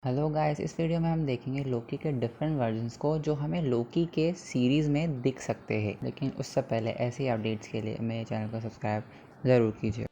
Hello guys, इस video में हम देखेंगे लोकी के डिफरेंट वर्जन्स को जो हमें लोकी के सीरीज़ में दिख सकते हैं। लेकिन उससे पहले ऐसी अपडेट्स के लिए मेरे चैनल को सब्सक्राइब ज़रूर कीजिए।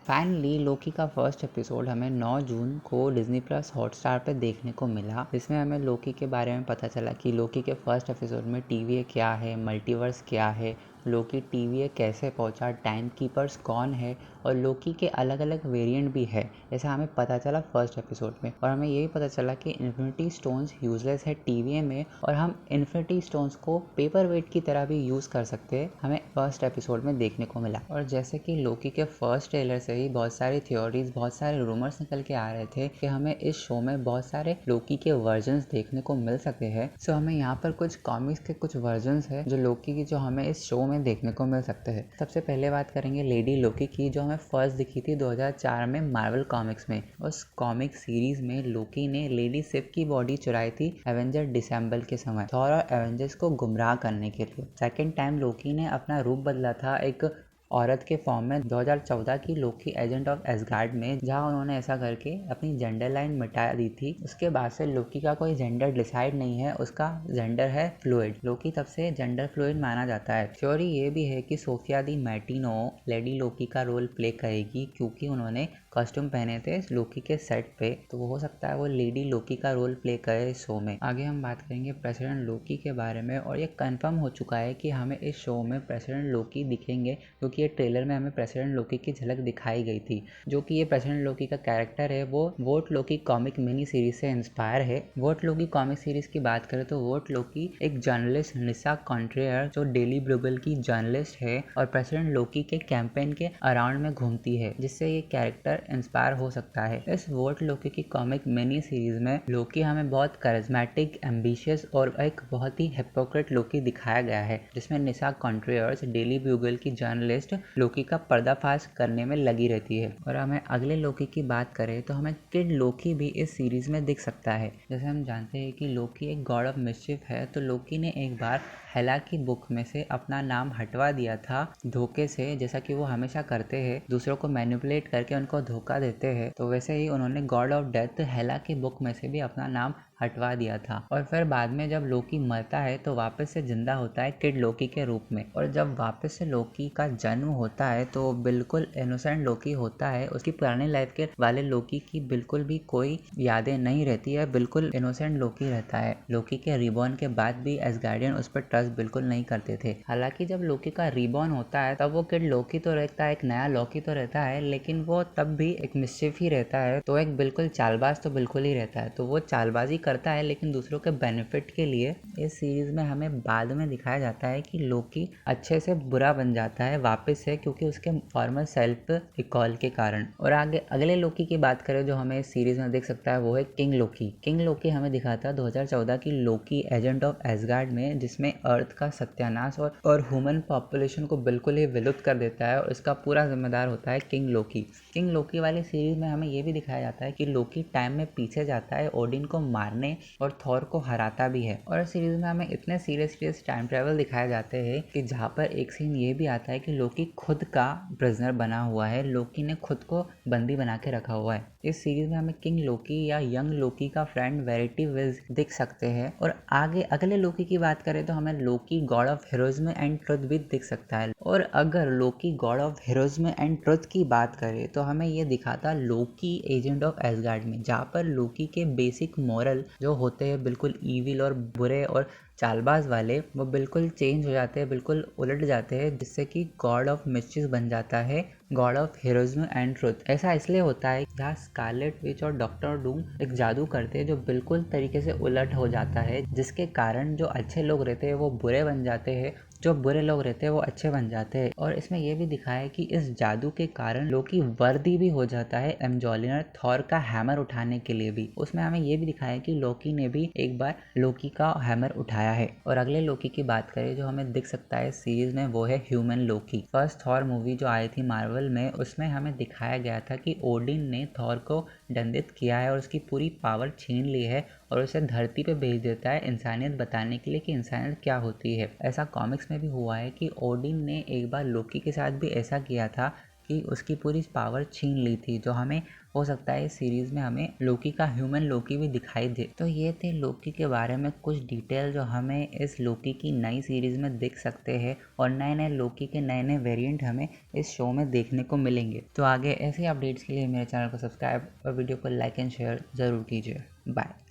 फाइनली लोकी का फर्स्ट एपिसोड हमें 9 जून को डिज्नी प्लस हॉटस्टार पर देखने को मिला, जिसमें हमें लोकी के बारे में पता चला कि लोकी के फर्स्ट एपिसोड में टीवीए क्या है, मल्टीवर्स क्या है, लोकी टीवीए कैसे पहुंचा, टाइम कीपर्स कौन है और लोकी के अलग अलग वेरिएंट भी है, ऐसा हमें पता चला फर्स्ट एपिसोड में। और हमें ये भी पता चला कि इन्फिनिटी स्टोन्स यूजलेस है टीवीए में और हम इन्फिनिटी स्टोन्स को पेपर वेट की तरह भी यूज़ कर सकते हैं, हमें फर्स्ट एपिसोड में देखने को मिला। और जैसे कि लोकी के फर्स्ट ट्रेलर से ही बहुत सारी थ्योरीज, बहुत सारे रूमर्स निकल के आ रहे थे कि हमें इस शो में बहुत सारे लोकी के वर्जन्स देखने को मिल सकते हैं। सो हमें यहाँ पर कुछ कॉमिक्स के कुछ वर्जन्स है जो लोकी की, जो हमें इस शो में देखने को मिल सकते हैं। सबसे पहले बात करेंगे लेडी लोकी की, जो हमें फर्स्ट दिखी थी 2004 में मार्वल कॉमिक्स में। उस कॉमिक सीरीज में लोकी ने लेडी सिफ की बॉडी चुराई थी एवेंजर डिसेंबल के समय, थॉर और एवेंजर्स को गुमराह करने के लिए। सेकेंड टाइम लोकी ने अपना रूप बदला था एक औरत के फॉर्म में 2014 की लोकी एजेंट ऑफ एसगार्ड में, जहां उन्होंने ऐसा करके अपनी जेंडर लाइन मिटा दी थी। उसके बाद से लोकी का कोई जेंडर डिसाइड नहीं है, उसका जेंडर है फ्लूइड। लोकी तब से जेंडर फ्लूइड माना जाता है। थ्योरी ये भी है कि सोफिया दी मैर्टिनो लेडी लोकी का रोल प्ले करेगी, क्योंकि उन्होंने कॉस्ट्यूम पहने थे लोकी के सेट पे, तो वो हो सकता है वो लेडी लोकी का रोल प्ले करे इस शो में। आगे हम बात करेंगे प्रेसिडेंट लोकी के बारे में, और ये कंफर्म हो चुका है कि हमें इस शो में प्रेसिडेंट लोकी दिखेंगे, क्योंकि ये ट्रेलर में हमें प्रेसिडेंट लोकी की झलक दिखाई गई थी। जो कि ये प्रेसिडेंट लोकी का कैरेक्टर है वो वोट लोकी कॉमिक मिनी सीरीज से इंस्पायर है। वोट लोकी कॉमिक सीरीज की बात करें तो वोट लोकी एक जर्नलिस्ट निशा कॉन्ट्रेयर, जो डेली ब्रूगल की जर्नलिस्ट है और प्रेसिडेंट लोकी के कैंपेन के अराउंड में घूमती है, जिससे ये कैरेक्टर इंस्पायर हो सकता है। इस वोट लोकी की कॉमिक मिनी सीरीज में लोकी हमें बहुत करिज्मेटिक, एम्बिशियस और एक बहुत ही हिपोक्रेट लोकी दिखाया गया है, जिसमें निशा कॉन्ट्रेयर्स डेली ब्यूगल की जर्नलिस्ट लोकी का पर्दाफाश करने में लगी रहती है। और हमें अगले लोकी की बात करें तो हमें किड लोकी भी इस सीरीज में दिख सकता है। जैसे हम जानते हैं कि लोकी एक गॉड ऑफ मिस्चिफ है, तो लोकी ने एक बार हेला की बुक में से अपना नाम हटवा दिया था धोखे से, जैसा कि वो हमेशा करते हैं, दूसरों को मैनिपुलेट करके उनको धोखा देते हैं। तो वैसे ही उन्होंने गॉड ऑफ डेथ हेला की बुक में से भी अपना नाम हटवा दिया था। और फिर बाद में जब लोकी मरता है तो वापस से जिंदा होता है किड लोकी के रूप में। और जब वापस से लोकी का जन्म होता है तो बिल्कुल इनोसेंट लोकी होता है, उसकी पुरानी लाइफ के वाले लोकी की बिल्कुल भी कोई यादें नहीं रहती है, बिल्कुल इनोसेंट लोकी रहता है। लोकी के रिबॉर्न के बाद भी एसगार्डियन उस पर ट्रस्ट बिल्कुल नहीं करते थे। हालांकि जब लोकी का रिबॉर्न होता है तब वो किड लोकी तो रहता है, एक नया लोकी तो रहता है, लेकिन वो तब भी एक मिस्चिफ ही रहता है, तो एक बिल्कुल चालबाज तो बिल्कुल ही रहता है। तो वो चालबाजी करता है लेकिन दूसरों के बेनिफिट के लिए। इस सीरीज में हमें बाद में दिखाया जाता है कि लोकी अच्छे से बुरा बन जाता है वापस से, क्योंकि उसके फॉर्मर सेल्फ रिकॉल के कारण। और आगे अगले लोकी की बात करें जो हमें इस सीरीज में दिख सकता है, वो है किंग लोकी। किंग लोकी हमें दिखाता है 2014 की लोकी एजेंट ऑफ एसगार्ड में, जिसमें अर्थ का सत्यानाश और ह्यूमन पॉपुलेशन को बिल्कुल ही विलुप्त कर देता है, और इसका पूरा जिम्मेदार होता है किंग लोकी। किंग लोकी वाली सीरीज में हमें ये भी दिखाया जाता है कि लोकी टाइम में पीछे जाता है ओडिन को मारने और थॉर को हराता भी है। और इस सीरीज में हमें इतने सीरियस टाइम ट्रेवल दिखाए जाते हैं कि जहाँ पर एक सीन ये भी आता है कि लोकी खुद का प्रिजनर बना हुआ है, लोकी ने खुद को बंदी बना के रखा हुआ है। इस सीरीज में हमें किंग लोकी या यंग लोकी का फ्रेंड वेरिटी विल्स दिख सकते हैं। और आगे अगले लोकी की बात करें तो हमें Loki god of heroism and truth भी दिख सकता है। और अगर Loki god of heroism and truth की बात करें तो हमें ये दिखाता लोकी एजेंट ऑफ एसगार्ड में, जहाँ पर लोकी के बेसिक मॉरल जो होते हैं बिल्कुल ईविल और बुरे और चालबाज वाले, वो बिल्कुल चेंज हो जाते हैं, बिल्कुल उलट जाते हैं, जिससे कि गॉड ऑफ मिस्चिफ बन जाता है God of heroism and truth. ऐसा इसलिए होता है जहाँ स्कारलेट विच और डॉक्टर डूम एक जादू करते हैं जो बिल्कुल तरीके से उलट हो जाता है, जिसके कारण जो अच्छे लोग रहते हैं वो बुरे बन जाते हैं, जो बुरे लोग रहते हैं वो अच्छे बन जाते हैं। और इसमें यह भी दिखाया है कि इस जादू के कारण लोकी वर्दी भी हो जाता है एम्जोलिनर थॉर का हैमर उठाने के लिए भी। उसमें हमें यह भी दिखाया है कि लोकी ने भी एक बार लोकी का हैमर उठाया है। और अगले लोकी की बात करें जो हमें दिख सकता है सीरीज में, वो है ह्यूमन लोकी। फर्स्ट थॉर मूवी जो आई थी मार्वल में, उसमें हमें दिखाया गया था कि ओडिन ने थॉर को दंडित किया है और उसकी पूरी पावर छीन ली है और उसे धरती पे भेज देता है इंसानियत बताने के लिए कि इंसानियत क्या होती है। ऐसा कॉमिक्स में भी हुआ है कि ओडिन ने एक बार लोकी के साथ भी ऐसा किया था कि उसकी पूरी पावर छीन ली थी, जो हमें हो सकता है इस सीरीज में हमें लोकी का ह्यूमन लोकी भी दिखाई दे। तो ये थे लोकी के बारे में कुछ डिटेल जो हमें इस लोकी की नई सीरीज में दिख सकते हैं और नए नए लोकी के नए नए वेरिएंट हमें इस शो में देखने को मिलेंगे। तो आगे ऐसे अपडेट्स के लिए मेरे चैनल को सब्सक्राइब और वीडियो को लाइक एंड शेयर ज़रूर कीजिए। बाय।